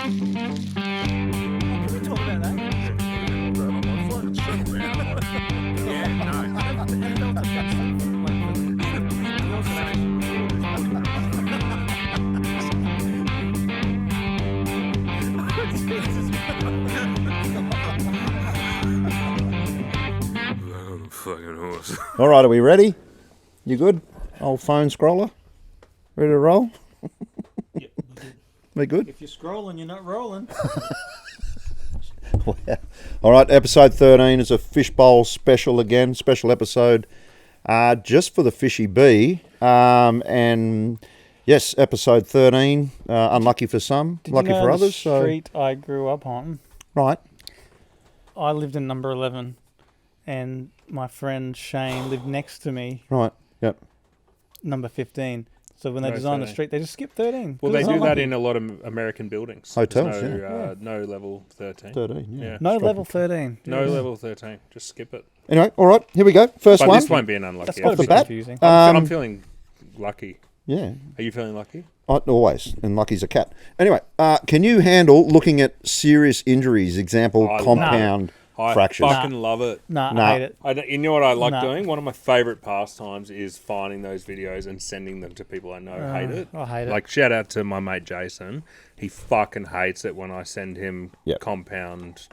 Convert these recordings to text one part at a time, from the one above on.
we talk about that? Fucking horse. All right, are we ready? You good? Old phone scroller? Ready to roll? Yep. We good? If you're scrolling, you're not rolling. All right, episode 13 is a fishbowl special again, special episode just for the Fishy B. And yes, episode 13, unlucky for some, lucky for others. The street I grew up on, Right. I lived in number 11, and my friend Shane lived next to me, Right, yep. number 15. So when they No, design the 13. street, they just skip 13. Well, 'cause they it's do not that lucky. in a lot of American buildings. Hotels, There's no level 13. 13, yeah. Yeah. No level 13. No level 13. Just skip it. Anyway, all right, here we go. First But one. this won't be an unlucky That's got to the be episode. bat. confusing. I'm feeling lucky. Yeah, Are you feeling lucky? always. And lucky's a cat. Anyway, can you handle looking at serious injuries? Example, I love compound I fractures. fucking love it. Nah, Nah. I hate it. You know what I like No. doing? One of my favourite pastimes is finding those videos and sending them to people I know hate it. I hate it. Like, shout out to my mate Jason. He fucking hates it when I send him Yep. compound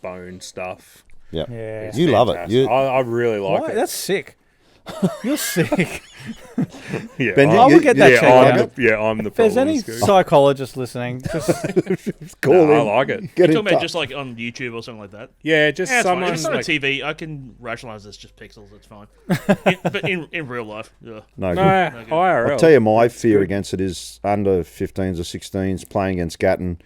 bone stuff. Yeah. Yeah. It's You love it. fantastic. You- I really like Why? it. That's sick. You're sick. Yeah, Benji, I would get that checked I'm out. I'm the If there's problem. any Scoot. psychologist listening, just Call No, I in. like it. Get You're in talking about touch. just like on YouTube or something like that. Yeah, just Yeah, it's fine. someone If it's on like, a TV, I can rationalize this just pixels. It's fine. But in real life, yeah. No, no, good. IRL. I'll tell you my fear good. against it is under 15s or 16s playing against Gatton.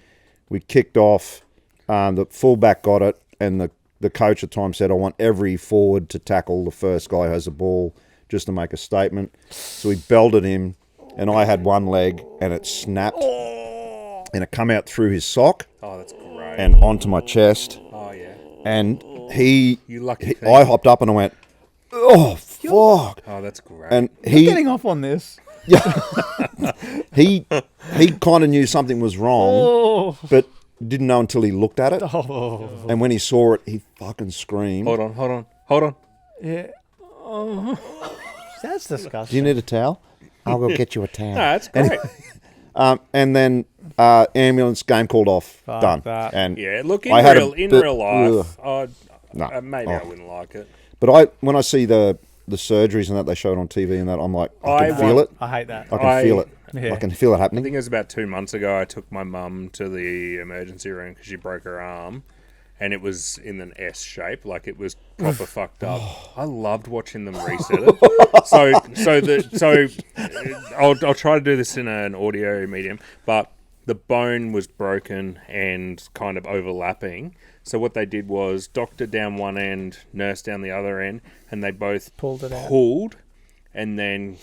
We kicked off, the fullback got it, and the coach at the time said, I want every forward to tackle the first guy who has the ball just to make a statement. So we belted him, and I had one leg, and it snapped, and it come out through his sock Oh, that's great. and onto my chest, Oh yeah, and he, you lucky thing. I hopped up and I went, oh, fuck. Oh, that's great. And you're he... getting off on this. he kind of knew something was wrong, Oh. but didn't know until he looked at it. Oh. And when he saw it, he fucking screamed. hold on. Yeah. Oh. That's Do disgusting. you need a towel? I'll go get you a towel. No, that's great. And then ambulance, game called off, Fuck done. that. And Yeah, look, I had in bit- real life, No. maybe Oh. I wouldn't like it. But when I see the surgeries and that they showed on TV and that, I'm like, I can feel it. I hate that. I can feel it. Yeah. I can feel it I happening. think it was about 2 months ago. I took my mum to the emergency room because she broke her arm, and it was in an S shape, like it was proper fucked up. I loved watching them reset it. I'll try to do this in an audio medium, but the bone was broken and kind of overlapping. So what they did was doctor down one end, nurse down the other end, and they both Pulled it out. pulled, and then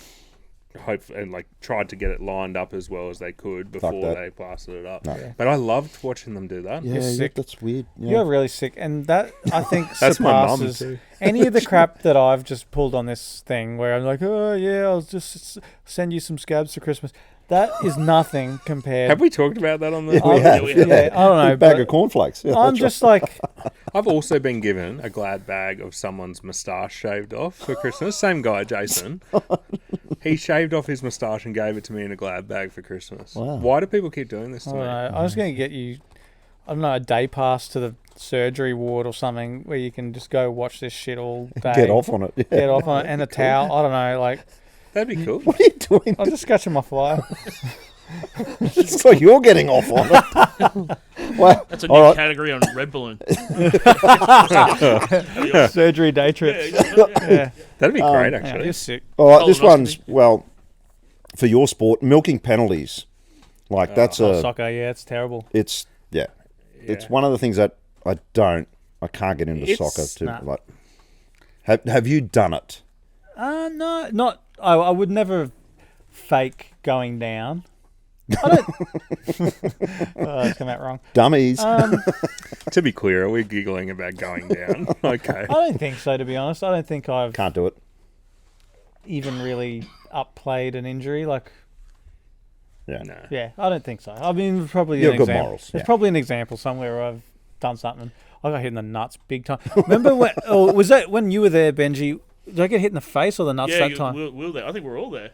tried to get it lined up as well as they could before that. they plastered it up. No. Yeah. But I loved watching them do that. Yeah, sick. that's weird. Yeah. You're really sick, and that I think That's my mum surpasses too. any of the crap that I've just pulled on this thing. Where I'm like, oh yeah, I'll just send you some scabs for Christmas. That is nothing compared. Have we talked about that on the? Yeah, we have. we have. Yeah, I don't know. A bag but of cornflakes. Yeah, I'm that's just like, I've also been given a glad bag of someone's moustache shaved off for Christmas. Same guy, Jason. He shaved off his moustache and gave it to me in a glad bag for Christmas. Wow. Why do people keep doing this I to don't me? know. I was going to get you, I don't know, a day pass to the surgery ward or something where you can just go watch this shit all day. Get off on it. Yeah. Get off on it, and a towel. I don't know. Like, That'd be cool. What are you doing? I'm just scratching my fly. It's like you're getting off on it. Well, That's a new all right. category on Red Balloon. Surgery day trips. Yeah. Yeah. That'd be great, Yeah, actually. you're sick. All right, this Colonoscopy. one's, well, for your sport, milking penalties. Like, that's Soccer, yeah, it's terrible. it's, yeah. It's Yeah. one of the things that I can't get into It's- soccer. To Nah. like, have you done it? No, not. I would never fake going down. I don't. It's come out wrong. Dummies. To be clear, are we giggling about going down? Okay. I don't think so, to be honest. I don't think I've Can't do it. even really upplayed an injury. Like, Yeah. No. Yeah, I don't think so. I mean, probably You've an got example. morals, There's yeah. probably an example somewhere where I've done something. I got hit in the nuts big time. Remember when? Oh, was that when you were there, Benji? Did I get hit in the face or the nuts Yeah, that time? we were there. I think we're all there.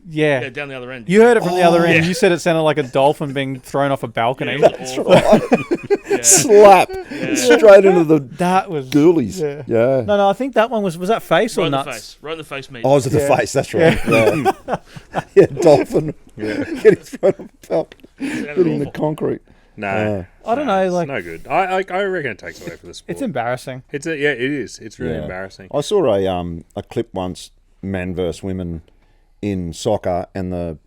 Yeah. Yeah, down the other end. You heard it from the other end. Yeah. You said it sounded like a dolphin being thrown off a balcony. Yeah, it was awful. Right. Yeah. Slap straight into the That was ghoulies. Yeah. Yeah. No. I think that one was that face Right or in the nuts? face. Right in the face, mate. Oh, was it the Yeah. face? That's right. Yeah, dolphin. Yeah. Getting thrown off a balcony, Sounded hitting the awful. concrete. No. I don't know, it's like- no good. I reckon it takes away from the sport. It's embarrassing. It is. It's really Yeah. embarrassing. I saw a clip once, men versus women in soccer, and the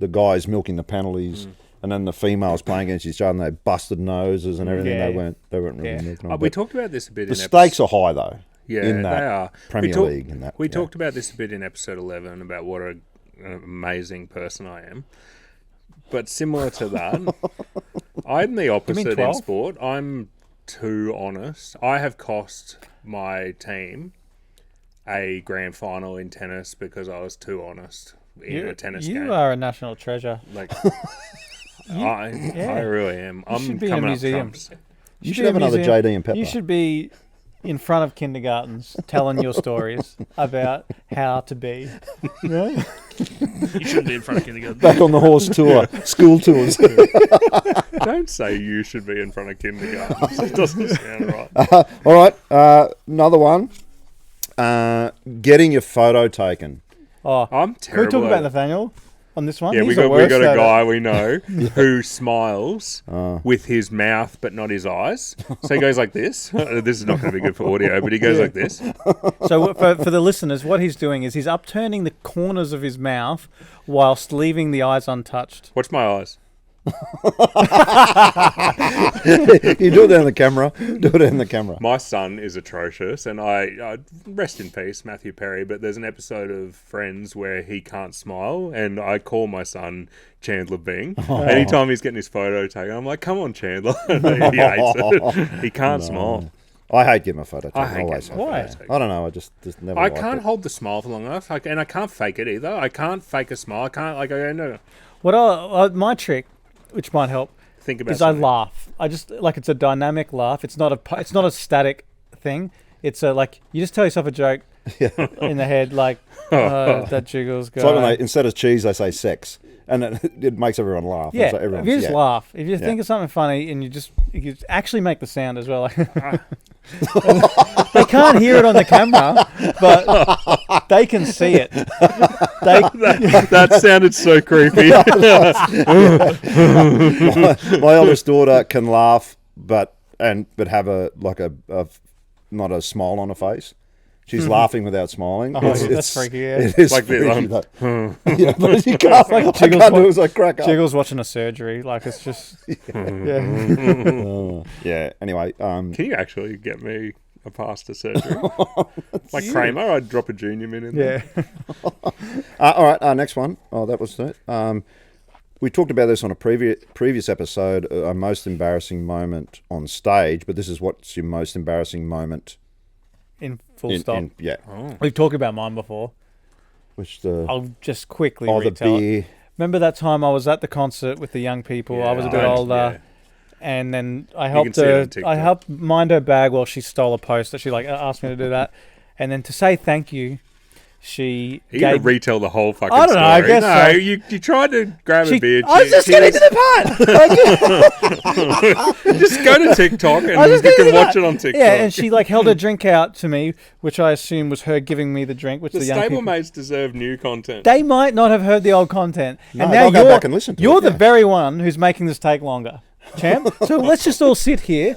guys milking the penalties, and then the females playing against each other, and they busted noses and everything. Yeah. They weren't really Yeah. milking them. We But talked about this a bit the in stakes are high though. Yeah, in that they are. Premier We League and that. We yeah. talked about this a bit in episode 11 about what an amazing person I am. But similar to that, I'm the opposite in 12? sport. I'm too honest. I have cost my team a grand final in tennis because I was too honest in a tennis You game. are a national treasure. Like, I really am. I'm should be in a coming up museum. trumps. You should be have a another museum. JD and Pepper. You should be in front of kindergartens telling your stories about how to be. You know? You shouldn't be in front of kindergarten. Back on the horse tour, school tours. Don't say you should be in front of kindergarten. It doesn't sound right. All right, another one. Getting your photo taken. Oh, I'm can we terrible. talk at about it. Nathaniel on this one? Yeah, He's we the got worst a at it. guy we know who smiles with his mouth but not his eyes. So he goes like this. This is not going to be good for audio, but he goes like this. So for the listeners, what he's doing is he's upturning the corners of his mouth whilst leaving the eyes untouched. Watch my eyes. You do it in the camera. Do it in the camera. My son is atrocious, and I rest in peace, Matthew Perry. But there's an episode of Friends where he can't smile, and I call my son Chandler Bing. Anytime he's getting his photo taken, I'm like, "Come on, Chandler!" he hates it. He can't smile. I hate getting my photo taken. I hate always getting my have. Why? photo taken. I don't know. I just never. I liked can't it. hold the smile for long enough, and I can't fake it either. I can't fake a smile. I can't I go no. What my trick, which might help, Think about is I something. laugh. I just like it's a dynamic laugh. It's not a static thing. It's a like you just tell yourself a joke in the head like that jiggles guy. It's like when they, instead of cheese, they say sex, and it makes everyone laugh. Yeah, So if everyone's- you just yeah. laugh, if you think of something funny and you actually make the sound as well. Like they can't hear it on the camera, but they can see it. That sounded so creepy. My eldest daughter can laugh, but have a not a smile on her face. She's laughing without smiling. Oh, that's freaky, yeah. It is Like this, freaky, though. Yeah, but you can't. I can't do it. It's like crack up. Jiggles watching a surgery, like it's just Yeah. Anyway, Can you actually get me a pass to surgery? Like Kramer, I'd drop a junior min in there. yeah. all right. Next one. Oh, that was it. We talked about this on a previous episode. A most embarrassing moment on stage, but this is what's your most embarrassing moment? In full stop. Yeah. We've talked about mine before. Which the I'll just quickly the retell it. beer. Remember that time I was at the concert with the young people? I was a bit older. And then I helped see it on her. TikTok. I helped mind her bag while she stole a poster. She asked me to do that, and then to say thank you, she Are you going gave. to retell the whole fucking I don't know, I story? guess No, so. you tried to grab a She, beer. I was just getting to the part. Just go to TikTok and I was you just getting can to the watch part. it on TikTok. Yeah, and she held her drink out to me, which I assume was her giving me the drink. Which the the young people. stablemates deserve new content. They might not have heard the old content, No, and now they'll go back and listen to you're it, the yeah. very one who's making this take longer, champ. So let's just all sit here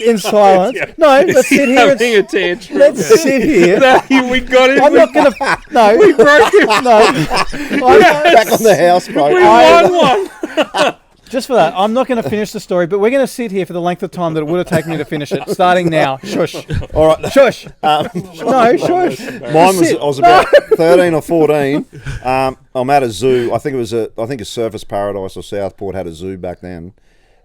in silence. Yeah. No, let's sit here. Having a tantrum. Let's sit here. No, we got it. I'm we, not gonna. No, we broke it. no. Back on the house, bro. We won one. Just for that, I'm not going to finish the story, but we're going to sit here for the length of time that it would have taken me to finish it. Starting now. Shush. All right. Shush. No, shush. Mine was. I was about 13 or 14. I'm at a zoo. I think a Surface Paradise or Southport had a zoo back then,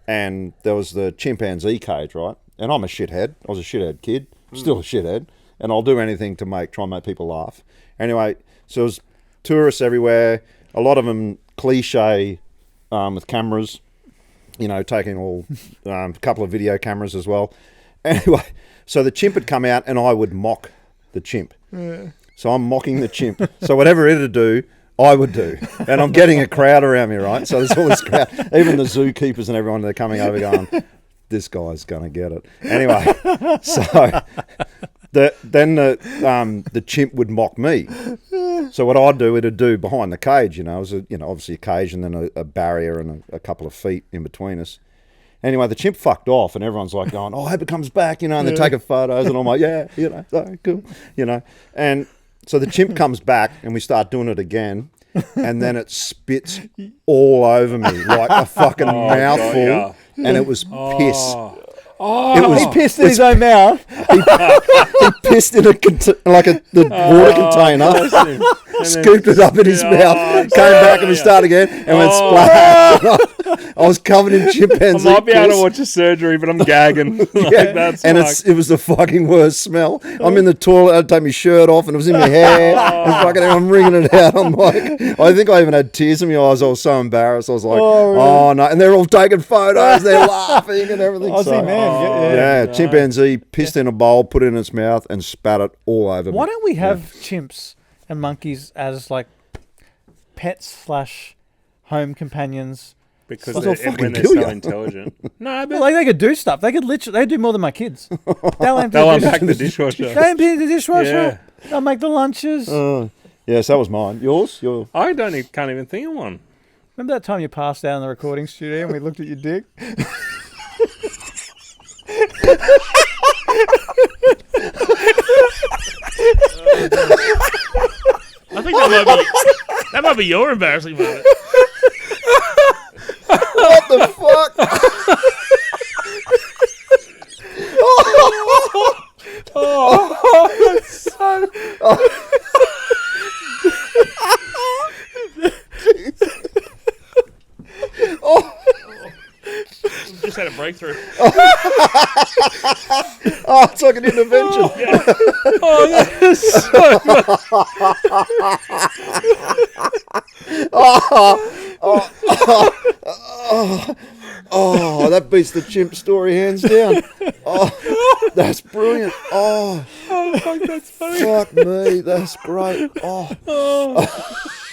and there was the chimpanzee cage, right? And I'm a shithead. I was a shithead kid, still a shithead, and I'll do anything to try and make people laugh. Anyway, so there's tourists everywhere. A lot of them cliche with cameras, taking all a couple of video cameras as well. Anyway, so the chimp had come out and I would mock the chimp. So I'm mocking the chimp. So whatever it'd do, I would do. And I'm getting a crowd around me, right? So there's all this crowd. Even the zookeepers and everyone, they're coming over going, this guy's going to get it. Anyway, so then the chimp would mock me. So what I'd do, it'd do behind the cage, it was obviously a cage and then a barrier and a couple of feet in between us. Anyway, the chimp fucked off and everyone's like going, I hope it comes back, and they're taking photos and I'm like, so cool, And so the chimp comes back and we start doing it again and then it spits all over me like a fucking mouthful and it was piss. He pissed in his own mouth. He pissed in the water container, scooped it up in his mouth, came back and we started again and went splash. I was covered in chimpanzee I might be able to piss. watch a surgery, but I'm gagging. It was the fucking worst smell. I'm in the toilet, I had to take my shirt off and it was in my hair. And I'm wringing it out. I'm like, I think I even had tears in my eyes. I was so embarrassed. I was like, oh no. And they're all taking photos. They're laughing and everything. Aussie man. Chimpanzee pissed in a bowl, put it in its mouth and spat it all over me. Why don't we have chimps and monkeys as like pets / home companions? Because They'll when fucking they're kill so you. intelligent. No, but Like they could do stuff. They could literally. They do more than my kids. They'll unpack the dishwasher. They empty the dishwasher. Yeah. They'll make the lunches. Yes, that was mine. Yours? I can't even think of one. Remember that time you passed out in the recording studio and we looked at your dick? I think that might be your embarrassing moment. What the fuck? Just had a breakthrough. Oh, it's like an intervention. Oh, that beats the chimp story hands down. Oh, that's brilliant. Oh, Fuck, that's funny. fuck me, that's great. Oh,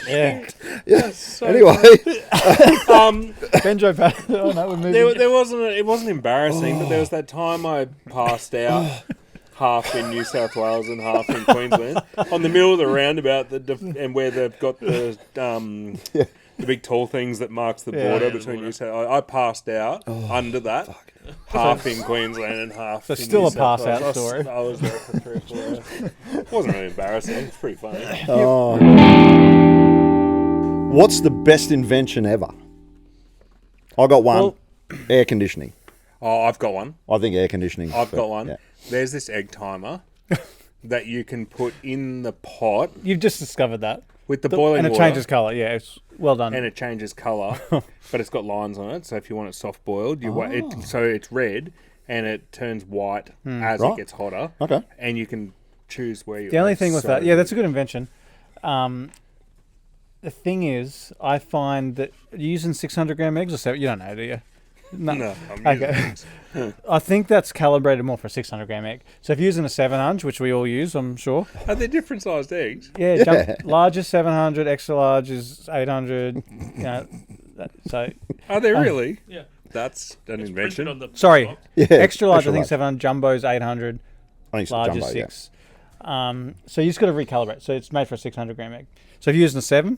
Yeah. yeah. So Anyway, Benjo pad. Oh no, we're moving. it wasn't embarrassing, but there was that time I passed out half in New South Wales and half in Queensland on the middle of the roundabout and where they've got the big tall things that marks the border between New South. I passed out under that. Half in Queensland and half in still New a South pass-out Wales. story. I was there for 3 or 4 hours. It wasn't really embarrassing. It's pretty funny. what's the best invention ever? I got one. Well- Air conditioning. Oh, I've got one. I think air conditioning. I've got one. Yeah. There's this egg timer that you can put in the pot You've just discovered that. with the boiling and it water. changes colour. Yeah, it's well done. And it changes colour, but it's got lines on it. So if you want it soft boiled, so it's red and it turns white as Right. it gets hotter. Okay. And you can choose where you. The only thing with that, yeah, that's a good invention. The thing is, I find that using 600 gram eggs or so, you don't know, do you? No, I'm Okay. I think that's calibrated more for a 600 gram egg. So if you're using a 700, which we all use, I'm sure. Are they different sized eggs? Yeah, large is 700, extra large is 800. So Are they really? Yeah. That's an Printed invention. on the sorry, box. Yeah. extra large I extra think large. 700, jumbo's 800, I think it's large jumbo, is yeah. 6. So you just got to recalibrate. So it's made for a 600 gram egg. So if you're using a 7,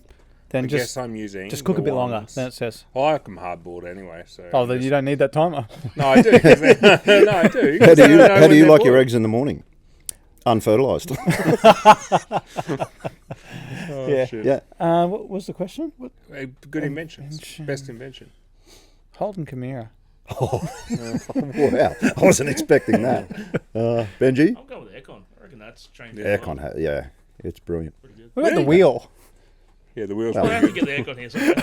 then I just guess I'm using. just cook the a bit longer ones- than it says. I like them hard boiled anyway. So Oh, then you don't need that timer. No, I do. No, I do. How do you, Know how when do you they're like your boiled. eggs in the morning? Unfertilized. Oh, Yeah. shit. Yeah. What was the question? A good invention. Best invention. Holden Chimera. Wow. I wasn't expecting that. Benji? I'll go with aircon. I reckon that's changed. Aircon. Yeah. It's brilliant. What about Yeah. the wheel? Yeah, the wheels. We'll have to get the aircon here somewhere.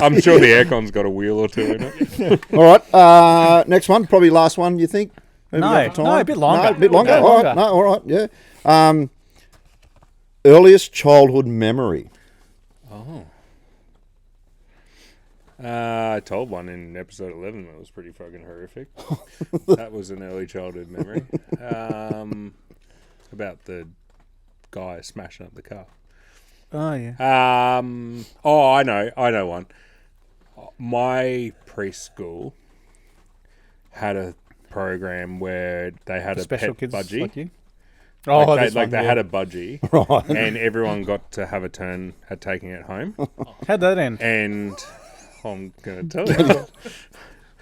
I'm sure the aircon's got a wheel or two in it. All right. Next one. Probably last one, you think? Maybe No, we got the no, time? a bit longer. No, a bit longer. A bit All right. longer. No, all right. Yeah. Earliest childhood memory. I told one in episode 11 that was pretty fucking horrific. That was an early childhood memory. About the guy smashing up the car. Oh yeah. I know one. My preschool had a program where they had a Special pet kids budgie. like you. Oh, They had a budgie, Right. and everyone got to have a turn at taking it home. How'd that end? And I'm going to tell you,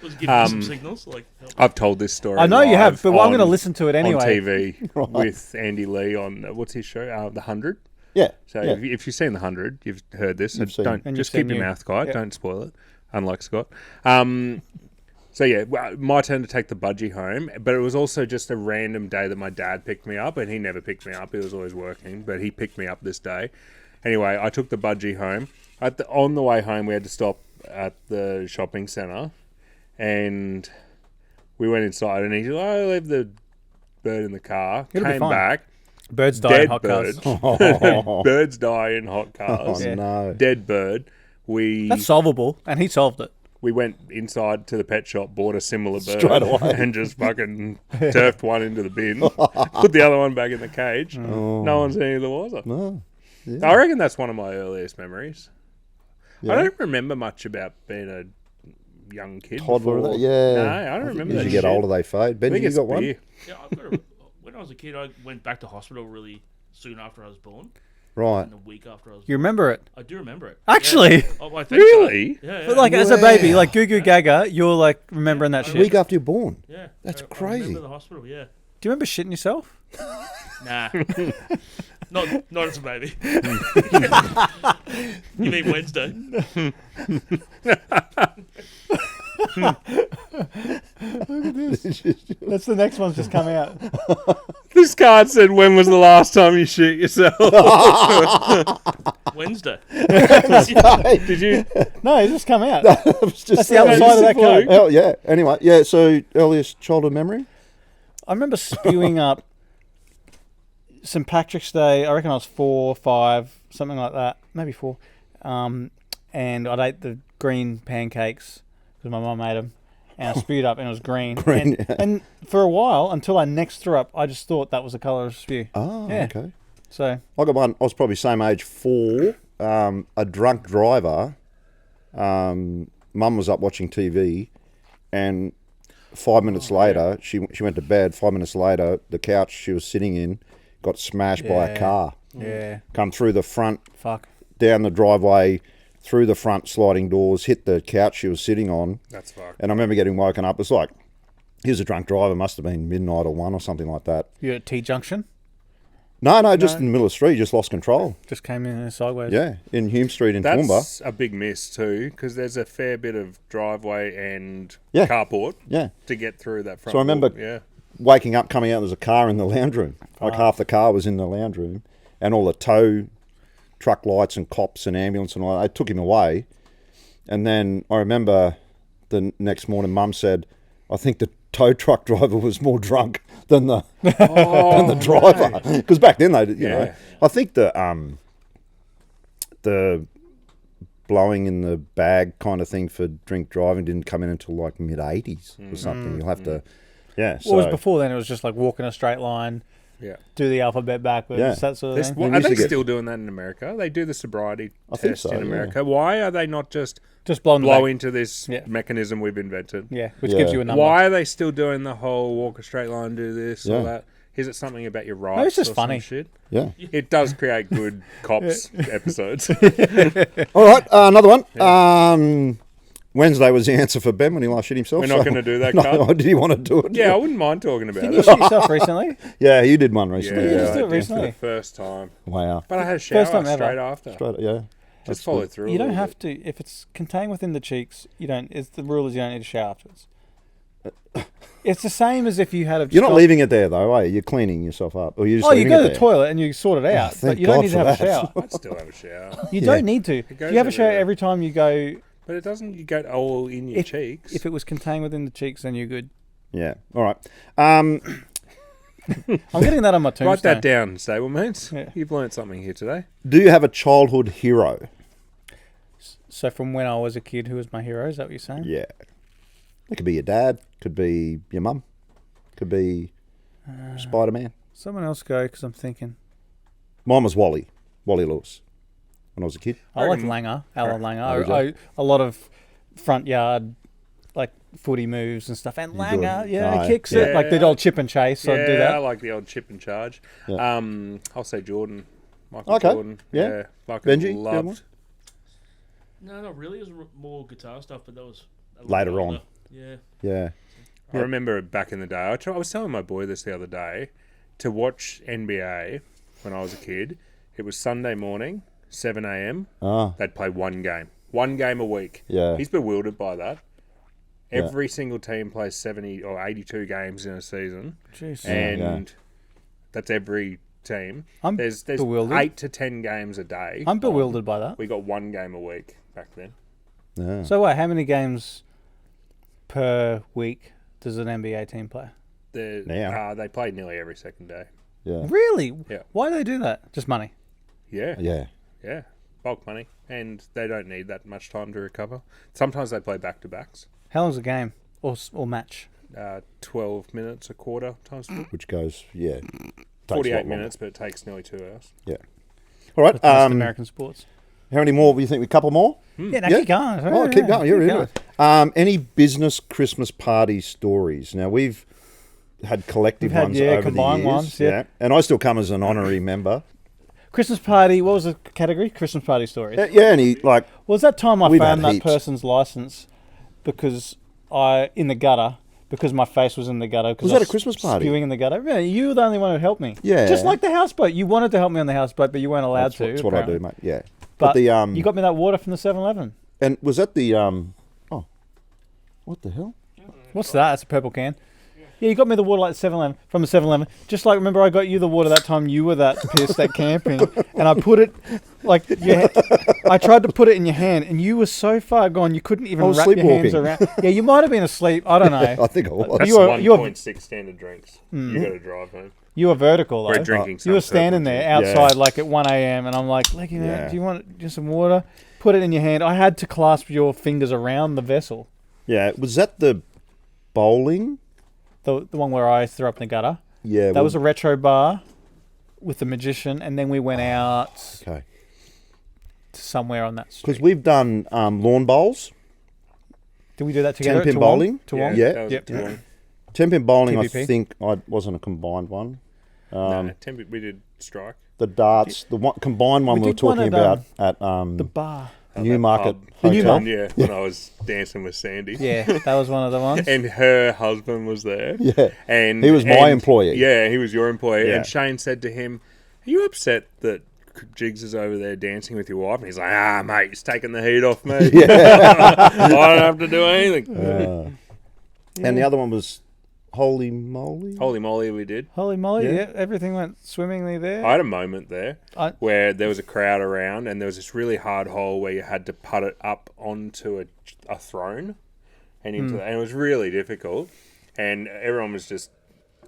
Was giving you some signals like. Help. I've told this story. I know you have, live but I'm going to on- listen to it anyway. on TV with Andy Lee on what's his show? The 100. Yeah. So yeah. if you've seen the 100, you've heard this. So You've seen don't And just you've keep seen your you. mouth quiet. Yeah. Don't spoil it. Unlike Scott. So yeah, my turn to take the budgie home, but it was also just a random day that my dad picked me up, and he never picked me up. He was always working, but he picked me up this day. Anyway, I took the budgie home. On the way home, we had to stop at the shopping centre, and we went inside, and he said, "Oh, leave the bird in the car." It'll be Came fine. back. Birds die in Dead hot bird. cars. Birds die in hot Oh, cars. no. Dead bird. We That's solvable, and he solved it. we went inside to the pet shop, bought a similar bird, Straight away. and just fucking turfed one into the bin, put the other one back in the cage. Oh. No one seen either was it. No. I reckon that's one of my earliest memories. Yeah. I don't remember much about being a young kid. Toddler. before. Yeah. No, I don't remember As that you get shit. older, they fade. Ben, I think you it's got one? beer. Yeah, when I was a kid, I went back to hospital really soon after I was born, Right. and a week after I was. You remember it? I do remember it. Actually? Yeah. Oh, I think Really? So. Yeah, yeah. But like as a baby, Wow. like Goo Goo Gaga, you're like remembering that Yeah, shit. Week after you're born. yeah, That's I crazy. remember the hospital. Yeah. Do you remember shitting yourself? Nah. not as a baby. You mean Wednesday? That's the next one's just come out. This card said, "When was the last time you shit yourself?" Wednesday. Did you? No, it's just come out. It was just That's the other side of that card. Oh, yeah. Anyway, yeah. So earliest childhood memory. I remember spewing up St. Patrick's Day. I reckon I was 4 or 5, something like that, maybe 4. And I'd ate the green pancakes because my mum made them, and I spewed up, and it was green. Green, and, yeah. and for a while, until I next threw up, I just thought that was the colour of spew. Oh, Yeah. okay. So I got one. I was probably same age, 4. A drunk driver. Mum was up watching TV, and 5 minutes later, she went to bed. 5 minutes later, the couch she was sitting in got smashed by a Yeah. car. yeah, Come through the front, fuck. down the driveway, through the front sliding doors, hit the couch she was sitting on. That's fucked. And I remember getting woken up. It was like, he was a drunk driver. Must have been midnight or 1 or something like that. You at T Junction? No, just in the middle of the street, just lost control. Just came in sideways. Yeah, in Hume Street in Toowoomba. That's a big miss too, because there's a fair bit of driveway and Yeah. carport Yeah. to get through that front. So I remember- door. Yeah. Waking up, coming out, there's a car in the lounge room. Like half the car was in the lounge room, and all the tow truck lights and cops and ambulance and all that. They took him away. And then I remember the next morning, Mum said, I think the tow truck driver was more drunk than the than the driver. Because back then, you know, Yeah. I think the blowing in the bag kind of thing for drink driving didn't come in until like mid-80s or something. You'll have to, yeah. What was so- before then? It was just like walking a straight line, Yeah. do the alphabet backwards, Yeah. that sort of There's, thing. We are used they to get- still doing that in America? They do the sobriety I think test so, in yeah. America. Why are they not just Just blowing the blow back. into this Yeah. mechanism we've invented? Yeah, which Yeah. gives you a number. Why are they still doing the whole walk a straight line, do this, Yeah. all that? Is it something about your rights? Maybe it's just or some funny. shit? Yeah. It does create good cops episodes. All right, another one. Wednesday was the answer for Ben when he last shit himself. We're not gonna do that, No, Cut. did he want to do it? Yeah, I wouldn't mind talking about Did you it. shit yourself recently? Yeah, you did one Yeah, recently. you just I do it did recently? for the first time. Wow. But I had a shower First time ever. straight after. Straight, yeah. Just follow through. You a don't little have to. If it's contained within the cheeks, you don't. It's the rule is you don't need to shower afterwards. It's the same as if you had a. You're not leaving it there though, are you? You're cleaning yourself up, or you just Oh, you leaving go it to the there? toilet and you sort it out, thank but you don't God need to for have a that. shower. I'd still have a shower. You Yeah. don't need to. goes You have a shower everywhere. every time you go. But it doesn't you go all in your cheeks. If it was contained within the cheeks, then you're good. Yeah. All right. I'm getting that on my tombstone. Write that down, stablemates. Yeah. You've learnt something here today. Do you have a childhood hero? So from when I was a kid, who was my hero? Is that what you're saying? Yeah. It could be your dad. Could be your mum. Could be Spider-Man. Someone else go, because I'm thinking. Mine was Wally Lewis when I was a kid. I like Langer, Alan Oh, Langer. A lot of front yard, like footy moves and stuff. And You do Langer, it. yeah, Oh, he kicks yeah. it like the old chip and chase. So I'd do Yeah, that. I like the old chip and charge. Yeah. I'll say Jordan. Michael Okay. Jordan. Yeah. Fucking Benji, you have one? loved. No, not really. It was more guitar stuff, but that was a lot Later older. on. Yeah. Yeah. I remember back in the day. I was telling my boy this the other day. To watch NBA when I was a kid, it was Sunday morning, 7 a.m. Ah, They'd play one game a week. yeah. He's bewildered by that. Every single team plays 70 or 82 games in a season, Jeez. and that's every team. I'm There's bewildered. 8 to 10 games a day. I'm bewildered by that. We got one game a week back then. Yeah. So wait, how many games per week does an NBA team play? They play nearly every second day. Yeah. Really? Yeah. Why do they do that? Just money. Yeah, Yeah. bulk money, and they don't need that much time to recover. Sometimes they play back-to-backs. How long's a game or match? 12 minutes a quarter times 4. Which goes, takes a 48 lot longer. minutes, but it takes nearly 2 hours. Yeah. All right. That's most American sports. How many more? Do you think? A couple more? Yeah, no, Yeah. keep going. Oh, keep going. You're keep into it. Any business Christmas party stories? Now we've had collective We've had, ones yeah, over combined the years. ones, yeah. And I still come as an honorary member. Christmas party. What was the category? Christmas party stories. Yeah, and he Was that time I We've found had that heaps. person's license because in the gutter because my face was in the gutter. 'cause Was I that a was Christmas party? Spewing in the gutter. Yeah, you were the only one who helped me. Yeah. Just like the houseboat. You wanted to help me on the houseboat, but you weren't allowed to. That's what I do, apparently. mate. Yeah. But the you got me that water from the 7-Eleven. and was that the what the hell? What's that? That's a purple can. Yeah, you got me the water like 7-Eleven from the 7-Eleven. Just like remember, I got you the water that time you were that pissed at camping, and I put it like I tried to put it in your hand, and you were so far gone you couldn't even I was wrap your hands sleepwalking. around. Yeah, you might have been asleep. I don't know. I think I was. That's You were- 1.6 standard drinks. You got to drive home. You were vertical though. We're drinking some You were standing purple there juice. outside like at 1 a.m. and I'm like, Leggy, Yeah. do you want just some water? Put it in your hand. I had to clasp your fingers around the vessel. Yeah. Was that the bowling? The one where I threw up in the gutter. Yeah. That was a retro bar with the magician, and then we went out okay. to somewhere on that Because street. we've done lawn bowls, Did we do that together? 10-pin Toowong? bowling. Toowong? Yeah. That was Yep. a Toowong. 10-pin bowling. I TPP. think wasn't a combined one. No, we did strike. The darts, the one combined one We we were did one talking at, about at The bar. Newmarket The Hotel. Yeah, when I was dancing with Sandy. Yeah, that was one of the ones. And her husband was there. Yeah. And He was my employee. Yeah, he was your employee. Yeah. And Shane said to him, "Are you upset that Jigs is over there dancing with your wife?" And he's like, mate, he's taking the heat off me. I don't have to do anything. And the other one was Holy Moly. Holy moly, we did. Holy moly, Yeah. yeah, everything went swimmingly there. I had a moment there I- where there was a crowd around and there was this really hard hole where you had to put it up onto a throne and into and it was really difficult and everyone was just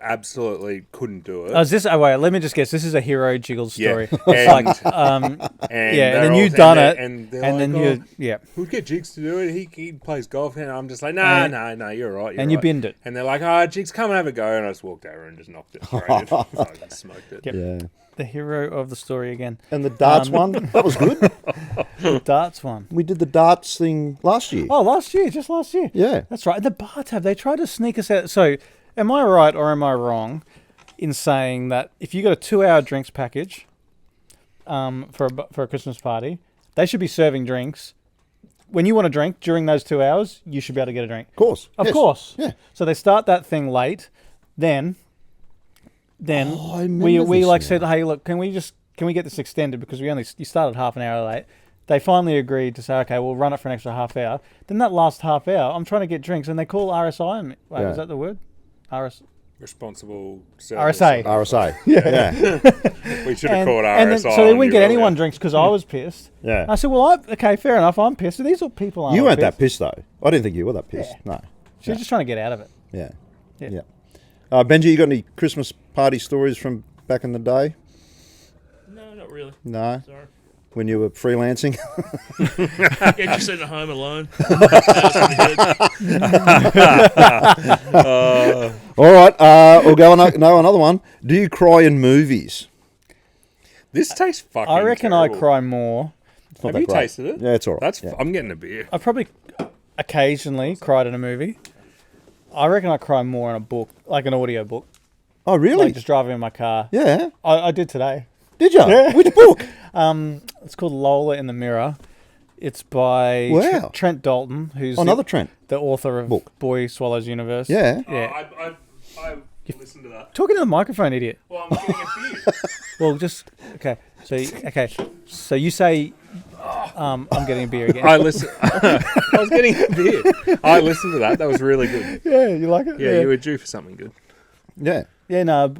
absolutely couldn't do it. Wait, let me just guess. This is a hero jiggle story. Yeah. It's And- like, and yeah, and they're then all- you done and it, they're- and they're then like, you, yeah. We'd get Jigs to do it. He plays golf, and I'm just like, no, you're right. And you binned it. And they're like, Jigs, come and have a go. And I just walked over and just knocked it straight in. Fucking smoked it. Yep. Yeah. The hero of the story again. And the darts one, that was good. The darts one. We did the darts thing last year. Oh, just last year. Yeah. That's right. And the bar tab, they tried to sneak us out. So, am I right or am I wrong in saying that if you got a 2-hour drinks package for a Christmas party, they should be serving drinks. When you want a drink during those 2 hours, you should be able to get a drink. Of course. Of Yes. course. Yeah. So they start that thing late, then I remember we this like now. said, hey, look, can we get this extended because you started half an hour late. They finally agreed to say, okay, we'll run it for an extra half hour. Then that last half hour, I'm trying to get drinks, and they call RSI on me. Wait, Yeah. is that the word? Responsible service. RSA. RSA. Yeah. We should have called RSI. And then, so they on wouldn't you get anyone earlier. drinks because I was pissed. Yeah. I said, well, okay, fair enough. I'm pissed. These are people aren't You weren't pissed. that pissed though. I didn't think you were that pissed. Yeah. No. She was just trying to get out of it. Yeah. Yeah. Yeah. Benji, you got any Christmas party stories from back in the day? No, not really. No. Sorry. when you were freelancing? Yeah, just sitting at home alone. That was pretty good. All right, we'll go on. No, another one. Do you cry in movies? This tastes fucking I reckon terrible. I cry more. It's not Have that you great. tasted it? Yeah, it's all right. That's. yeah. I'm getting a beer. I probably occasionally cried in a movie. I reckon I cry more in a book, like an audio book, Oh, really? like just driving in my car. Yeah. I did today. Did you? Yeah. Which book? It's called Lola in the Mirror. It's by Wow. Trent Dalton, who's Another Trent. the author of Book. Boy Swallows Universe. Yeah. Yeah. I listened to that. Talking to the microphone, idiot. Well, I'm getting a beer. Well, just okay. So you say, I'm getting a beer again. I listen. I was getting a beer. I listened to that. That was really good. Yeah, you like it? Yeah, you were due for something good. Yeah. Yeah, no.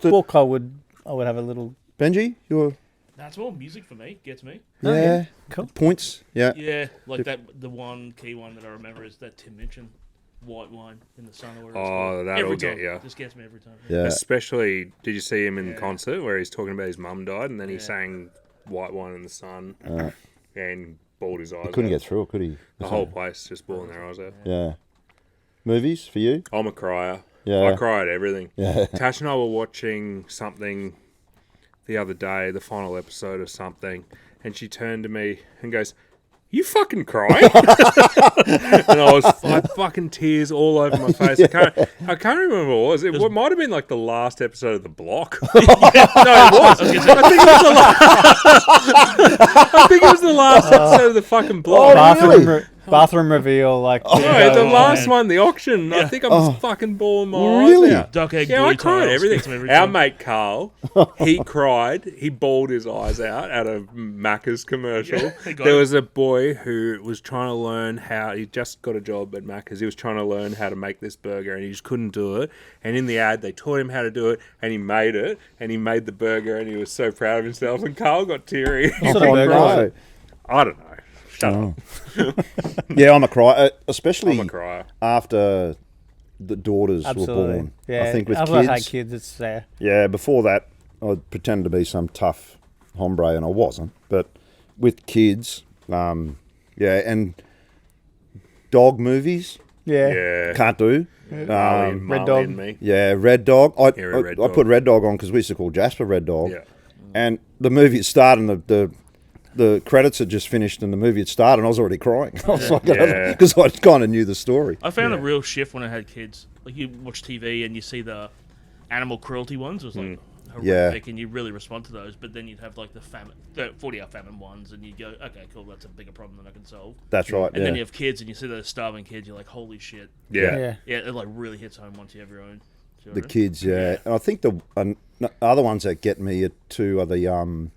Book I would have a little. Benji, you're. That's more music for me. Gets me. Yeah. yeah. Cool. Points. Yeah. Yeah, like that. The one key one that I remember is that Tim mentioned, white wine in the sun or whatever. it's Oh, called. that'll Every get time. ya. Just gets me every time. Yeah. Especially, did you see him in concert where he's talking about his mum died and then he Yeah. sang "White Wine in the Sun" and bawled his eyes. He couldn't out. get through it, could he? The whole place just bawling their eyes out. Yeah. Movies for you? I'm a crier. Yeah. I cry at everything. Yeah. Tash and I were watching something the other day, the final episode of something, and she turned to me and goes, "You fucking crying?" And I fucking tears all over my face. I can't remember what it was. It might have been like the last episode of The Block. No, it was. I think it was the last episode of the fucking Block. really? Bathroom reveal, like. No, the Oh, last man. one, the auction. I think I'm fucking bawling my eyes Really? out. Duck egg Yeah, blue I cried tiles everything. gets me every Our time. mate Carl, he cried. He bawled his eyes out at a Macca's commercial. Yeah, he got There it. was a boy who was trying to learn how. He just got a job at Macca's. He was trying to learn how to make this burger, and he just couldn't do it. And in the ad, they taught him how to do it, and he made it. And he made the burger, and he was so proud of himself. And Carl got teary. What sort of burger was it? I don't know. Shut up. Yeah, I'm a crier, especially I'm a crier. after the daughters were Absolutely. born. Yeah. I think with After I had kids. kids, it's there. Yeah, before that, I'd pretend to be some tough hombre, and I wasn't. But with kids, yeah, and dog movies, Yeah. Yeah. can't do. Marley Red Dog. and me. Yeah, Red Dog. I Red I Dog. put Red Dog on because we used to call Jasper Red Dog. Yeah. And the movie had started, and the credits had just finished, and the movie had started, and I was already crying. I was like, Yeah. because I kind of knew the story. I found a real shift when I had kids. Like you watch TV and you see the animal cruelty ones. It was like horrific, and you really respond to those. But then you'd have like the 40-hour famine ones, and you'd go, okay, cool, that's a bigger problem than I can solve. That's right. And yeah. then you have kids, and you see those starving kids. You're like, holy shit. Yeah. Yeah. Yeah, it like really hits home once you have your own The children. kids, yeah. And I think the other ones that get me too are the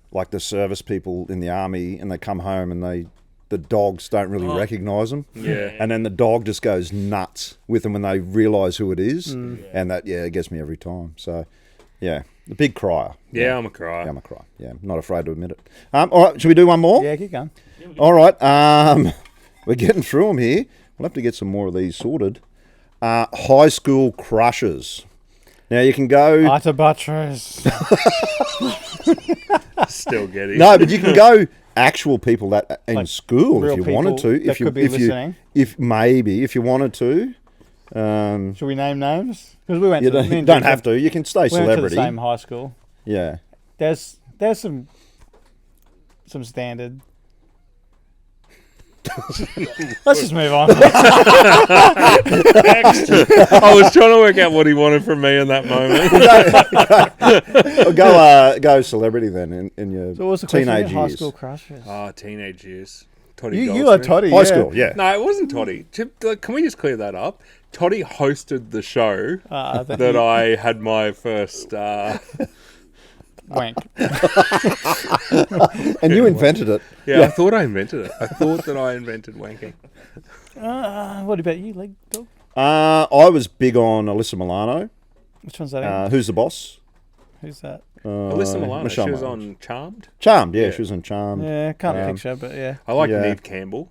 like the service people in the army, and they come home and the dogs don't really recognise them. Yeah. And then the dog just goes nuts with them when they realise who it is. And that, yeah, it gets me every time. So, yeah, the big crier. Yeah, I'm a crier. Yeah, I'm a crier. Yeah, I'm not afraid to admit it. All right, should we do one more? Yeah, keep going. All right, we're getting through them here. We'll have to get some more of these sorted. High school crushes. Now you can go. Ita Buttress. Still getting. No, but you can go actual people that in Like school if real you wanted people to. that could be listening. If you wanted to. Should we name names? Because we went. You to, me don't, and don't Jim have to. You can stay We went to the celebrity. same high school. Yeah. There's some standard. Let's just move on. I was trying to work out what he wanted from me in that moment. Go celebrity then in your So what's the question? teenage High years. school crushes. Teenage years. Toddy You are Goldsmith. Toddy. High school, yeah. No, it wasn't Toddy. Can we just clear that up? Toddy hosted the show that I had my first. Wank. And you invented it. Yeah, I thought I invented it. I thought that I invented wanking. What about you, Leg Dog? I was big on Alyssa Milano. Which one's that? Who's the boss? Who's that? Alyssa Milano. Michelle She was Milano. on Charmed. Charmed, yeah, Yeah. she was on Charmed. Yeah, can't picture, but yeah. I like Yeah. Neve Campbell.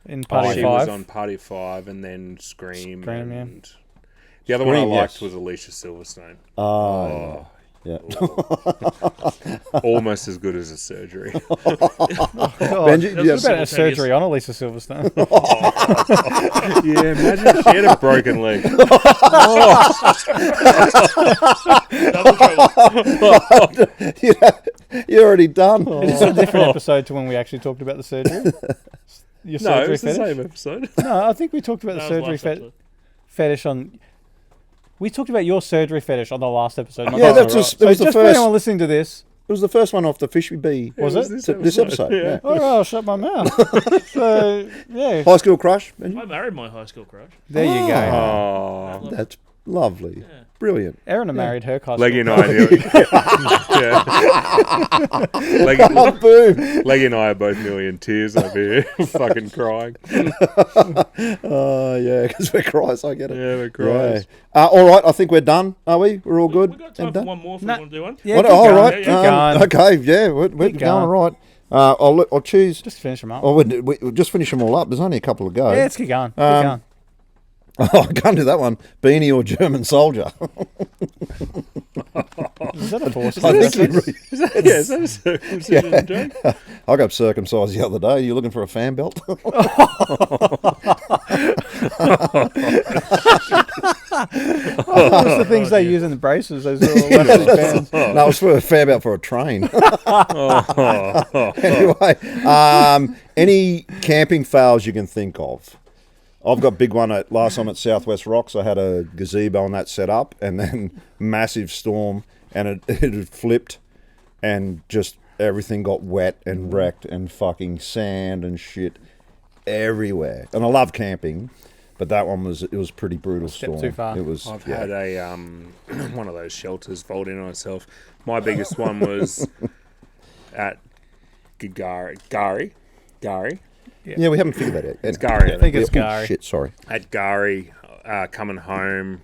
In Party She 5. was on Party of 5 and then Scream. Scream, yeah. and the other one I Scream, liked yes. was Alicia Silverstone. Oh, Yeah. Almost as good as a surgery. Benji, do you What have about a surgery on Elisa Silverstone? Yeah, imagine if she had a broken leg. Double trouble. You're already done. Is this a different episode to when we actually talked about the surgery? Your No, it surgery was the fetish? same episode. No, I think we talked about the That was surgery last episode. fetish on. We talked about your surgery fetish on the last episode. not Yeah, this that's one. just, it So was the just for first. anyone listening to this, It was the first one off the Fishy B. was It was it? This episode. yeah. Yeah. All right, I'll shut my mouth. So yeah, High school crush. Benji? I married my high school crush. there you go. Oh, That's lovely. Yeah. Brilliant. Erin married her high school. Leggy and I nearly, yeah. Boom. Leggy and I are both nearly in tears over here, fucking crying. Yeah, because we're cries. I get it. Yeah, we're crying. Yeah. All right, I think we're done. Are we? We're all good? We got time and for done? one more if No. we want to do one. Yeah, What- keep all going. right. Yeah, Keep going. Okay, yeah, we're Keep going all going. right. I'll choose. Just finish them up. Oh, we'll just finish them all up. There's only a couple to go. Yeah, let's keep going. Keep Um, going. Oh, I can't do that one. Beanie or German soldier? Is that a force? I think you Is that a circumcision joke? I got circumcised the other day. You looking for a fan belt? What's the things they use in the braces? Those little elastic bands. No, it's for a fan belt for a train. Oh. Anyway, any camping fails you can think of? I've got big one at last time at Southwest Rocks. I had a gazebo and that set up, and then massive storm, and it had flipped, and just everything got wet and wrecked, and fucking sand and shit everywhere. And I love camping, but that one was pretty brutal Step storm. too far. It was. I've yeah. had a one of those shelters fold in on itself. My biggest one was at Gari. Yeah, we haven't figured that out. It's Gari. I think it's Oh, Gary. shit, sorry. At Gari, coming home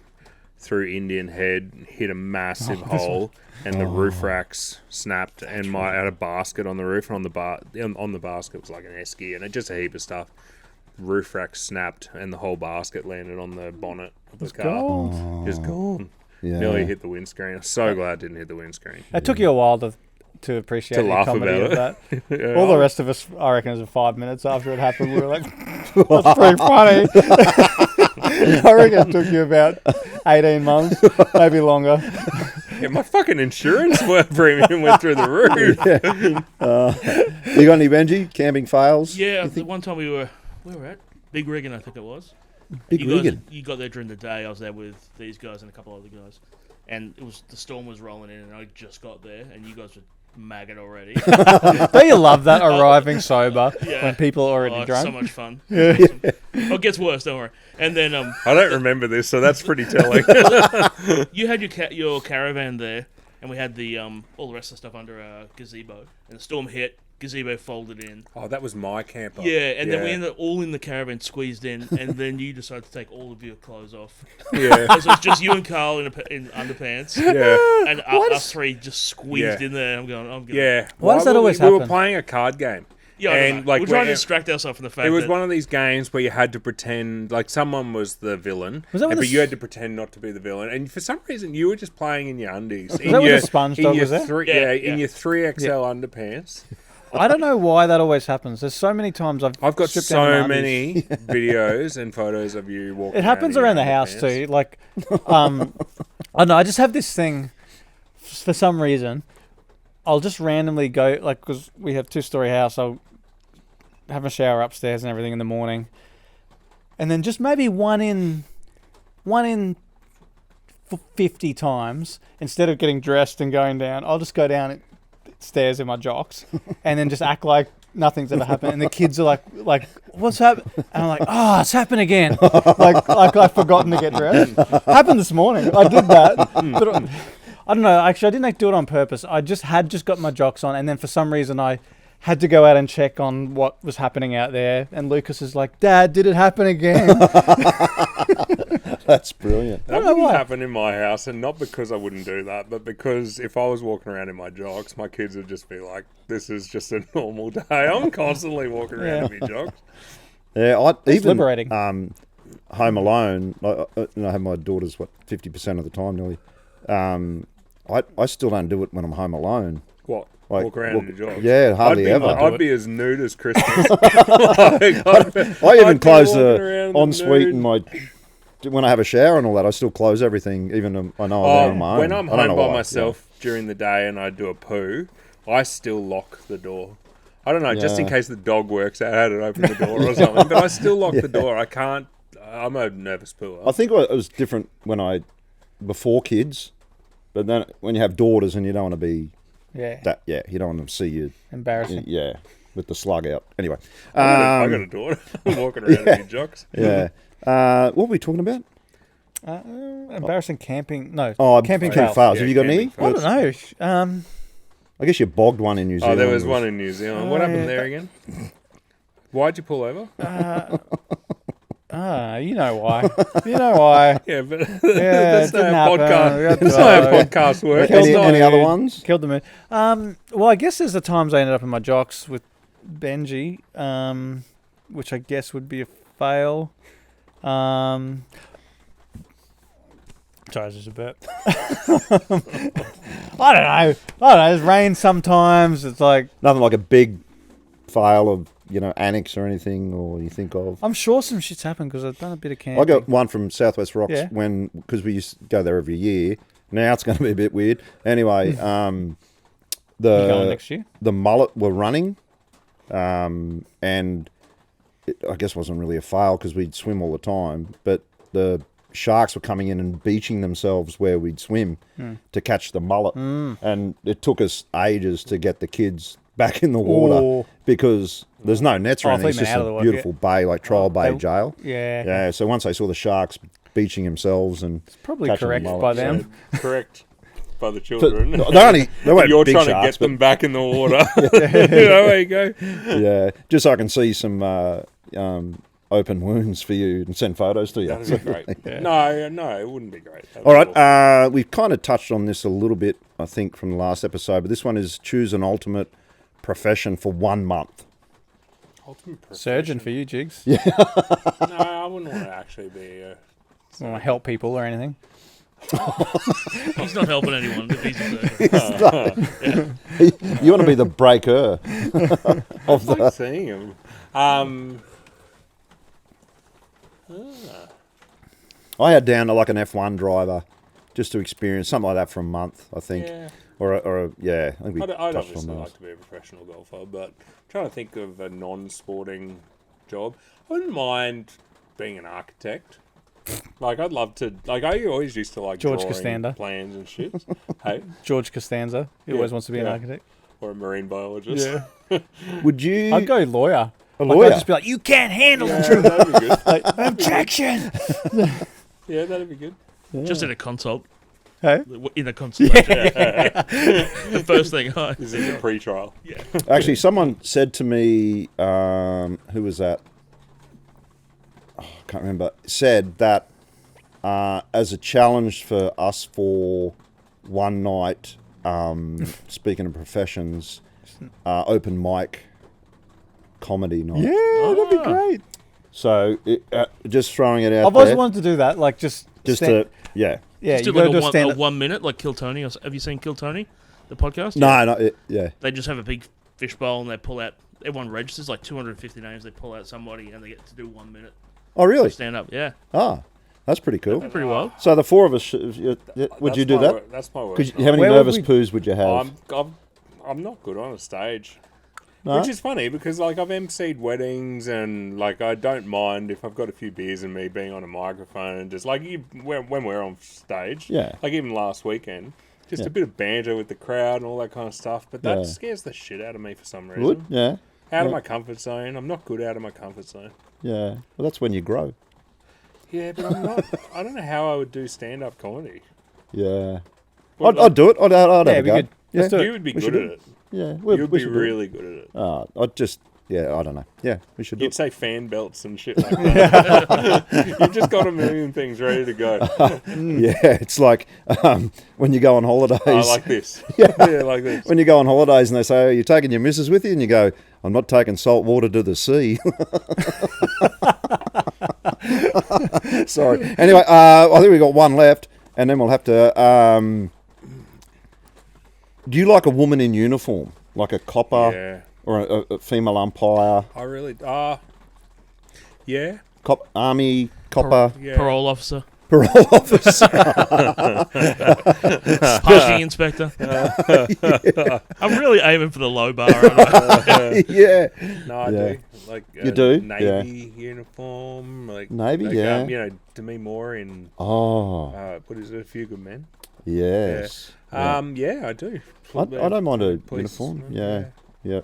through Indian Head, hit a massive hole, and the roof racks snapped. And I had a basket on the roof, and on the basket was like an esky, and just a heap of stuff. Roof rack snapped, and the whole basket landed on the bonnet of the car. Gold. Just gone. Yeah. Nearly hit the windscreen. I'm so glad it didn't hit the windscreen. It took you a while to appreciate To the laugh comedy about of that. Yeah. All the rest of us, I reckon, it was 5 minutes after it happened. We were like, "That's pretty funny." I reckon it took you about 18 months, maybe longer. Yeah, my fucking insurance premium went through the roof. You got any Benji? Camping fails? Yeah, the one time we were at Big Riggin, I think it was. Big you guys, rigging. you got there during the day. I was there with these guys and a couple other guys, and the storm was rolling in, and I just got there, and you guys were maggot already. Don't you love that arriving sober Yeah. when people are already Oh, it's drunk? so much fun. Oh, it gets worse. Don't worry. And then I don't remember this, so that's pretty telling. you had your caravan there, and we had the all the rest of the stuff under a gazebo, and the storm hit. Gazebo folded in. Oh, that was my camper. Yeah, and then we ended up all in the caravan, squeezed in, and then you decided to take all of your clothes off. Yeah. So it's just you and Carl in underpants, Yeah. and us three just squeezed Yeah. in there. I'm going. Yeah. Why does that always We were happen? playing a card game. Yeah, I don't And, know. like, we're trying to when- distract ourselves from the fact It was that one of these games where you had to pretend like someone was the villain, Was that when but the you s- had to pretend not to be the villain. And for some reason, you were just playing in your undies. Was that when the sponge dog was there? In your 3XL underpants. I don't know why that always happens. There's so many times I've got stripped down so my many videos and photos of you walking. It happens around the house too. Like, I don't know. I just have this thing. For some reason, I'll just randomly go because we have 2-story house. I'll have a shower upstairs and everything in the morning, and then just maybe one in 50 times, instead of getting dressed and going down, I'll just go down stairs in my jocks and then just act like nothing's ever happened. And the kids are like, what's happened? And I'm like, oh, it's happened again. like I've forgotten to get dressed. Happened this morning. I did that. But I don't know. Actually, I didn't do it on purpose. I just got my jocks on, and then for some reason I had to go out and check on what was happening out there. And Lucas is like, Dad, did it happen again? That's brilliant. That wouldn't happen in my house, and not because I wouldn't do that, but because if I was walking around in my jocks, my kids would just be like, "This is just a normal day." I'm constantly walking around in my jocks. Yeah, even liberating. Home Alone. I have my daughters 50% of the time nearly. I still don't do it when I'm home alone. What? Like, Walk around in your jogs? Yeah, hardly ever. I'd be as nude as Christmas. I even close the the ensuite and when I have a shower and all that, I still close everything, even though I know I'm there on my own. When I'm I don't home know by why, myself during the day and I do a poo, I still lock the door. I don't know, just in Yeah. case the dog works out how to open the door or something. But I still lock the door. I can't. I'm a nervous pooer. I think it was different before kids, but then when you have daughters and you don't want to be Yeah. you don't want to see you, Embarrassing. with the slug out. Anyway, I got a daughter. I'm walking around in your jocks. yeah. What were we talking about? Embarrassing camping. No. Oh, camping fails. fails. Have you got any? I don't know. I guess you bogged one in New Zealand. Oh, there was one in New Zealand. What happened there again? Why'd you pull over? You know why. You know why. Yeah, but Yeah, that's not how podcast. That's That's not how podcast works. Any other ones? Killed the mood. Well, I guess there's the times I ended up in my jocks with Benji, which I guess would be a fail. Sorry, this is a burp. I don't know. It's rain sometimes. It's like Nothing like a big fail of annex or anything, or you think of. I'm sure some shit's happened because I've done a bit of camping. I got one from Southwest Rocks Yeah. because we used to go there every year. Now it's going to be a bit weird. Anyway, You going next year? the mullet were running, and it, I guess wasn't really a fail because we'd swim all the time. But the sharks were coming in and beaching themselves where we'd swim to catch the mullet, and it took us ages to get the kids back in the water Oh. because there's no nets or I anything. It's thought you just meant out of a the water, beautiful bay, like Trial Bay they- Jail. Yeah. Yeah, so once they saw the sharks beaching themselves and Probably catching correct the mullet, by so- them. Correct. By the But children. they weren't You're big trying sharks, to get them back in the water. There you go. but yeah, just so I can see some open wounds for you and send photos to you. That'd be great. No, it wouldn't be great. That'd All be right, awesome. we've kind of touched on this a little bit, I think, from the last episode, but this one is choose an ultimate profession for 1 month. Ultimate profession. Surgeon for you, Jigs. No, I wouldn't want to actually be a... Want to help people or anything? He's not helping anyone if he's a surgeon. You want to be the breaker of I like the. seeing him. I had down to like an F1 driver just to experience something like that for a month, I think. Yeah. Yeah, I think we I'd touched on obviously those. like to be a professional golfer, but I'm trying to think of a non-sporting job. I wouldn't mind being an architect. Like, I'd love to... Like, I always used to like George drawing Costanza. plans and shit. Hey? George Costanza. He always wants to be an architect. Or a marine biologist. Would you? I'd go lawyer. A Like, lawyer? I'd just be like, you can't handle Yeah, the truth. that'd be good. Objection. Yeah, that'd be good. Just in a consult. Hey? In a consultation. The first thing I... This is a pre-trial. Yeah. Actually, someone said to me, who was that? Oh, I can't remember. Said that as a challenge for us for one night, speaking of professions, open mic comedy night. Yeah, that'd be great. So just throwing it out I've there. always wanted to do that. Like, just to, yeah. yeah, Just you do got to like do a a stand-up. 1 minute, like Kill Tony. Have you seen Kill Tony, the podcast? No, yeah. They just have a big fishbowl and they pull out... Everyone registers like 250 names. They pull out somebody and they get to do 1 minute Oh, really? stand up. Yeah, Ah, that's pretty cool. pretty wild. So the four of us, would you do that? That's my worst. Could you, how many Where would nervous we- poos would you have? I'm not good on a stage. No? Which is funny because like I've emceed weddings and like I don't mind if I've got a few beers in me being on a microphone and just like when we're on stage. Yeah. Like even last weekend, just Yeah. a bit of banter with the crowd and all that kind of stuff. But that Yeah. scares the shit out of me for some reason. Would? Yeah. Out of Yeah. my comfort zone. I'm not good out of my comfort zone. Yeah. Well, that's when you grow. Yeah, but I'm not. I don't know how I would do stand-up comedy. Yeah. What, I'd do it. I'd have a it'd be go. good. Let's do it. You would be We good should at do it. Yeah. You'd be really good at it. I'd just, yeah, I don't know. Yeah, we should do You'd it. say fan belts and shit like that. You've just got a million things ready to go. Yeah, it's like when you go on holidays. I like this. Yeah, like this. When you go on holidays and they say, "Oh, you're taking your missus with you," and you go, "I'm not taking salt water to the sea." Sorry. Anyway, I think we got one left, and then we'll have to Do you like a woman in uniform, like a copper Yeah. or a female umpire, I really. Yeah. army copper, Yeah. Parole officer, parole officer? parking inspector. I'm really aiming for the low bar. Aren't I? Yeah. No, I Yeah. do. Like You do? Navy uniform. Like Navy, like, yeah. You know, Demi Moore in Oh, what is it? A Few Good Men. yes. Yeah, I do. I don't mind a Police, uniform. Yeah.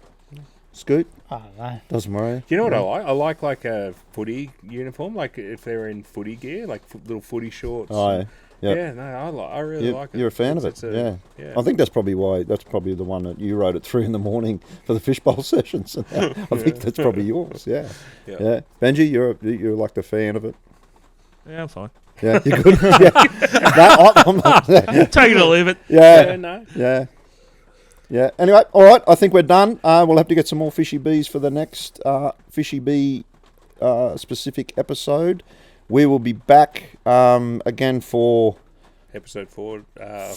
Scoot, I don't know. doesn't worry. You know what I like? I like a footy uniform, like if they're in footy gear, like little footy shorts. Oh, yeah. Yeah, no, I really like it. You're a fan of it, It's a- yeah. yeah. I think that's probably the one that you wrote at 3 a.m. for the fishbowl sessions. I think that's probably yours. Yeah. Yeah. Benji, you're like the fan of it. Yeah, I'm fine. Yeah, you're good. Yeah. No, I'm not. Take it or leave it. Yeah, no. Yeah. Anyway, all right. I think we're done. We'll have to get some more Fishy Bees for the next Fishy Bee specific episode. We will be back again for Episode 4.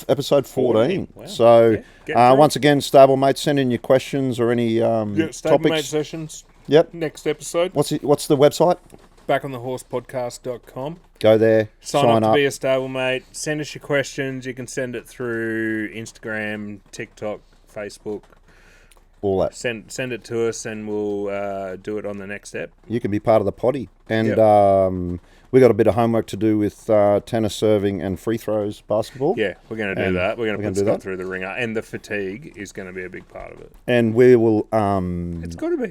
episode 14. Wow. So Yeah, get through. once again, stablemates, send in your questions or any Stablemate topics. sessions. Yep. Next episode. What's the website? Backonthehorsepodcast.com. Go there. Sign up to be a stablemate. Send us your questions. You can send it through Instagram, TikTok, Facebook. All that. Send it to us, and we'll do it on the next step. You can be part of the potty. And Yep. we got a bit of homework to do with tennis serving and free throws basketball. Yeah, we're going to do And that. We're going we're to gonna put do Scott that. through the ringer, and the fatigue is going to be a big part of it. And we will It's got to be.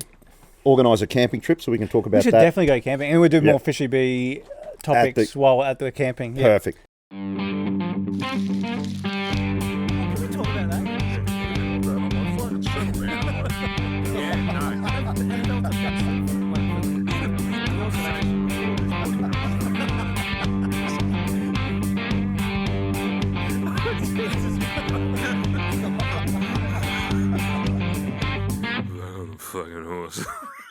organise a camping trip so we can talk about We should that. definitely go camping, and we'll do Yeah. more Fishy Bee topics while at the camping. Yeah. Perfect. Can we talk about that? Fucking horse.